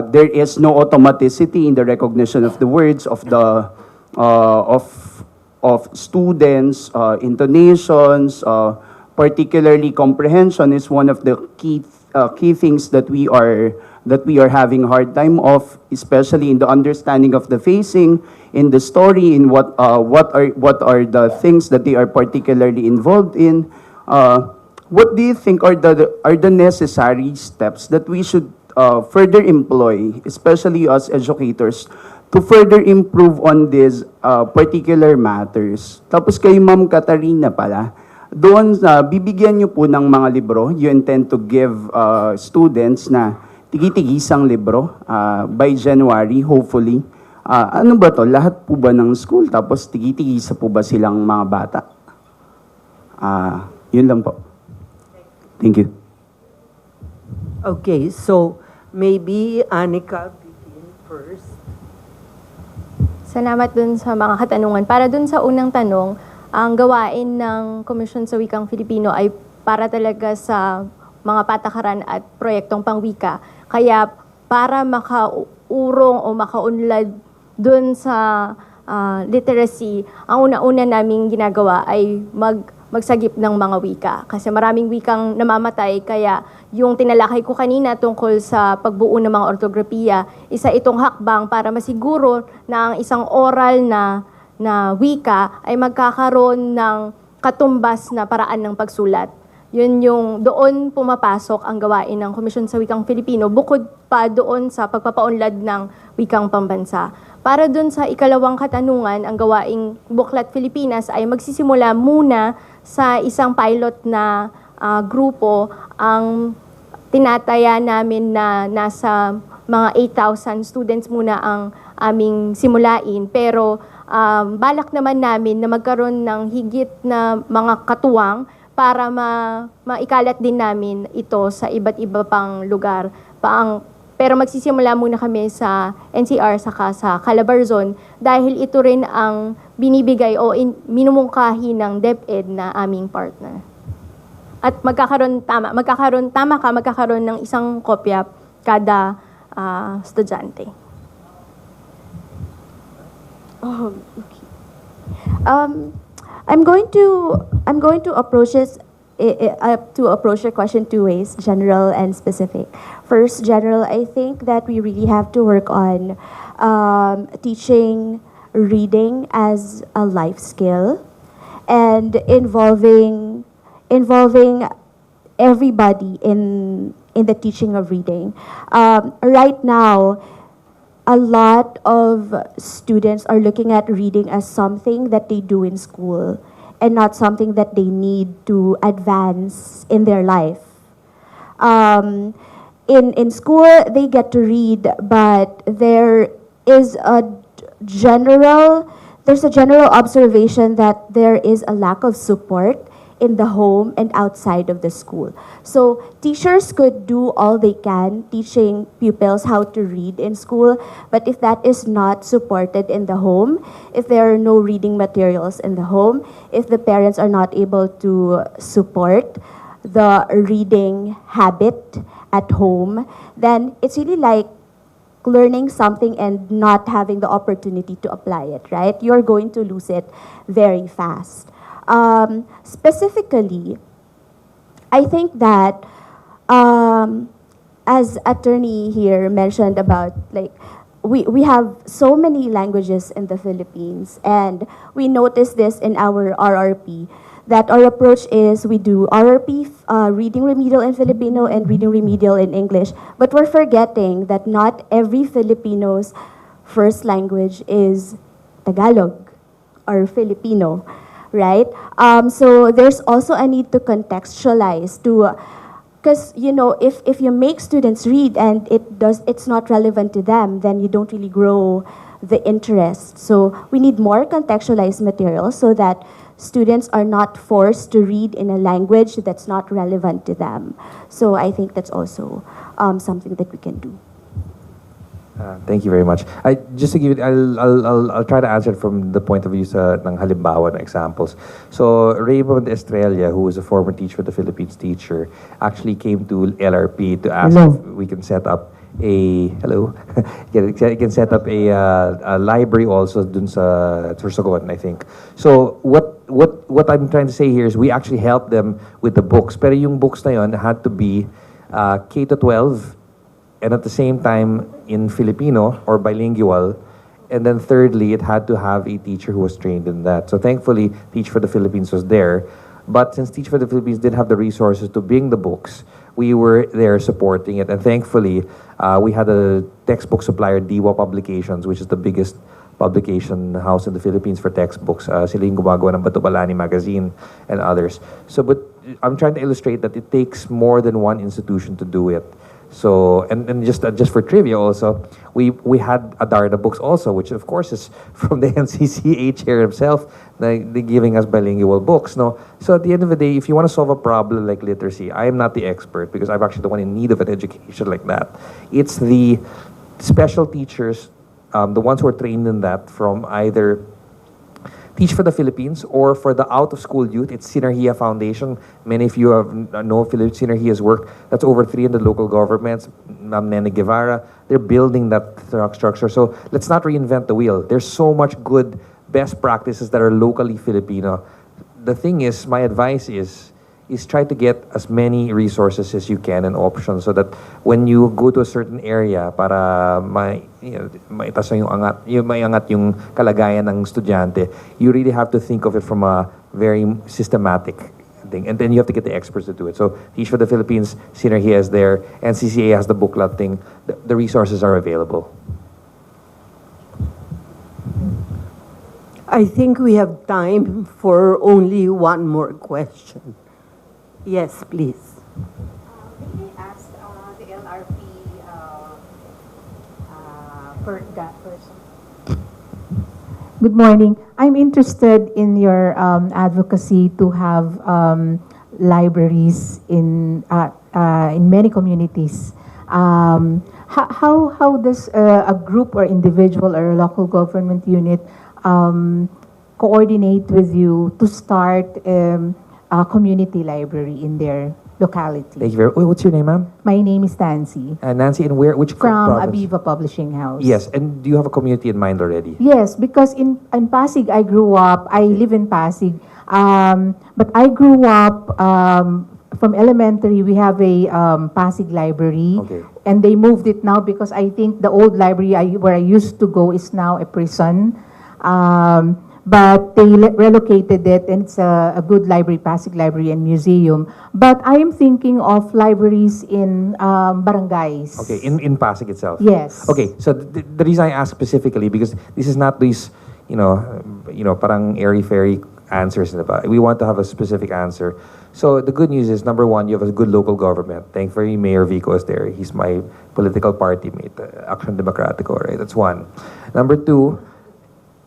there is no automaticity in the recognition of the words of the of students, intonations, particularly comprehension is one of the key things that we are having a hard time of, especially in the understanding of the facing, in the story, in what are the things that they are particularly involved in. What do you think are the necessary steps that we should further employ, especially as educators, to further improve on these particular matters? Tapos kay Ma'am Katarina pala, doon bibigyan niyo po ng mga libro, you intend to give students na tigi-tigisang libro by January, hopefully. Ano ba to? Lahat po ba ng school? Tapos tigi-tigisa po ba silang mga bata? Yun lang po. Thank you. Okay, so maybe Anika begin first. Salamat dun sa mga katanungan. Para dun sa unang tanong, ang gawain ng Komisyon sa Wikang Filipino ay para talaga sa mga patakaran at proyektong pangwika. Kaya para makaurong o makaunlad dun sa literacy, ang una-una naming ginagawa ay magsagip ng mga wika. Kasi maraming wikang namamatay, kaya yung tinalakay ko kanina tungkol sa pagbuo ng mga ortografiya, isa itong hakbang para masiguro na ang isang oral na wika ay magkakaroon ng katumbas na paraan ng pagsulat. Yun yung doon pumapasok ang gawain ng Komisyon sa Wikang Filipino, bukod pa doon sa pagpapaunlad ng wikang pambansa. Para doon sa ikalawang katanungan, ang gawaing Buklat Pilipinas ay magsisimula muna sa isang pilot na grupo. Ang tinataya namin na nasa mga 8,000 students muna ang aming simulain. Pero balak naman namin na magkaroon ng higit na mga katuwang para maikalat din namin ito sa iba't iba pang lugar. Pero magsisimula muna kami sa NCR saka sa Calabarzon dahil ito rin ang binibigay o minumungkahi ng DepEd na aming partner. At magkakaroon ng isang kopya kada estudyante. Oh, okay. I'm going to approach this to approach your question two ways, general and specific. First, general, I think that we really have to work on teaching reading as a life skill and involving everybody in the teaching of reading. Right now, a lot of students are looking at reading as something that they do in school and not something that they need to advance in their life. In school, they get to read, but there's a general observation that there is a lack of support in the home and outside of the school. So teachers could do all they can teaching pupils how to read in school, but if that is not supported in the home, if there are no reading materials in the home, if the parents are not able to support, the reading habit at home, then it's really like learning something and not having the opportunity to apply it, right? You're going to lose it very fast. Specifically, I think that as attorney here mentioned about, like, we have so many languages in the Philippines, and we notice this in our RRP, that our approach is we do RRP, reading remedial in Filipino and reading remedial in English, but we're forgetting that not every Filipino's first language is Tagalog or Filipino, right? So there's also a need to contextualize, to because, you know, if you make students read and it's not relevant to them, then you don't really grow the interest. So we need more contextualized material so that students are not forced to read in a language that's not relevant to them. So I think that's also something that we can do. Thank you very much. Just to give it, I'll try to answer it from the point of view ng halimbawa, ng examples. So Raymond Estrella, who was a former Teach for the Philippines teacher, actually came to LRP to ask if we can set up a can set up a library also dun sa Sorsogon, I think. So what I'm trying to say here is we actually helped them with the books, pero yung books na yon had to be K to 12 and at the same time in Filipino or bilingual, and then thirdly it had to have a teacher who was trained in that. So thankfully Teach for the Philippines was there, but since Teach for the Philippines didn't have the resources to bring the books, we were there supporting it, and thankfully we had a textbook supplier, Diwa Publications, which is the biggest publication house in the Philippines for textbooks. Sila yung gumagawa ng Batubalani magazine and others. So, but I'm trying to illustrate that it takes more than one institution to do it. So, and just for trivia also, we had Adarna Books also, which of course is from the NCCA chair himself, they giving us bilingual books. No, so at the end of the day, if you want to solve a problem like literacy, I am not the expert because I'm actually the one in need of an education like that. It's the special teachers, the ones who are trained in that from either Teach for the Philippines or for the out-of-school youth. It's Sinergia Foundation. Many of you know Sinergia's work. That's over 300 local governments. Nene Guevara, they're building that structure. So let's not reinvent the wheel. There's so much good best practices that are locally Filipino. The thing is, my advice is try to get as many resources as you can and options so that when you go to a certain area para maitas yung angat yung kalagayan ng estudyante, you really have to think of it from a very systematic thing, and then you have to get the experts to do it. So Teach for the Philippines, Synergia is there, NCCA has the booklet thing, the resources are available. I think we have time for only one more question. Yes, please. May I ask the LRP for that person? Good morning. I'm interested in your advocacy to have libraries in many communities. How does a group or individual or a local government unit coordinate with you to start a community library in their locality? Thank you very much. What's your name, ma'am? My name is Nancy. Nancy, and which From province? Aviva Publishing House. Yes, and do you have a community in mind already? Yes, because in Pasig I grew up. I live in Pasig, but I grew up from elementary. We have a Pasig library, Okay. and they moved it now because I think the old library where I used to go is now a prison. But they relocated it, and it's a good library, Pasig Library and Museum. But I am thinking of libraries in barangays. Okay, in Pasig itself? Yes. Okay, so the reason I ask specifically, because this is not these, parang airy-fairy answers. We want to have a specific answer. So the good news is, number one, you have a good local government. Thankfully, Mayor Vico is there. He's my political party mate, Action Democratico, right? That's one. Number two,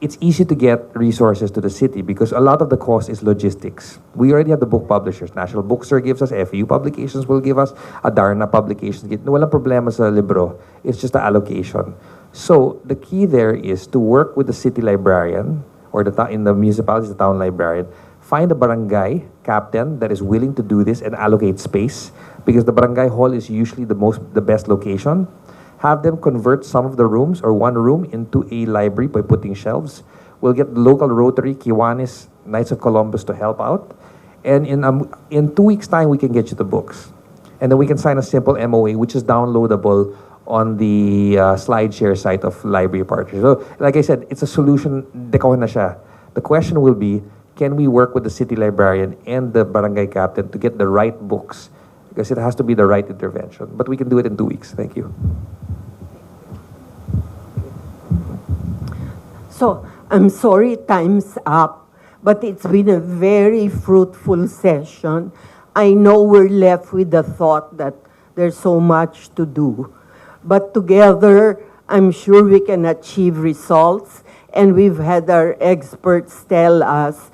it's easy to get resources to the city because a lot of the cost is logistics. We already have the book publishers. National Bookstore gives us, FEU Publications will give us, Adarna Publications. Walang problema sa libro. It's just the allocation. So the key there is to work with the city librarian or in the municipality, the town librarian, find a barangay captain that is willing to do this and allocate space, because the barangay hall is usually the best location. Have them convert some of the rooms or one room into a library by putting shelves. We'll get the local Rotary, Kiwanis, Knights of Columbus to help out. And in 2 weeks' time, we can get you the books. And then we can sign a simple MOA, which is downloadable on the SlideShare site of Library Partners. So, like I said, it's a solution. Dekawin na siya. The question will be, can we work with the city librarian and the barangay captain to get the right books? Because it has to be the right intervention. But we can do it in 2 weeks. Thank you. So, I'm sorry time's up, but it's been a very fruitful session. I know we're left with the thought that there's so much to do. But together, I'm sure we can achieve results. And we've had our experts tell us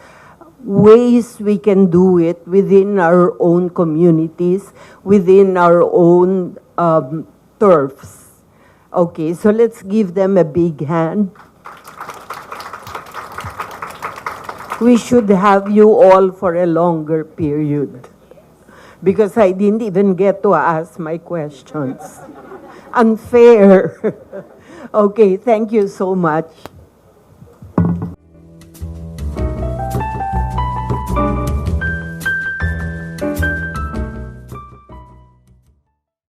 ways we can do it within our own communities, within our own turfs. Okay, so let's give them a big hand. We should have you all for a longer period, because I didn't even get to ask my questions. Unfair. Okay, thank you so much.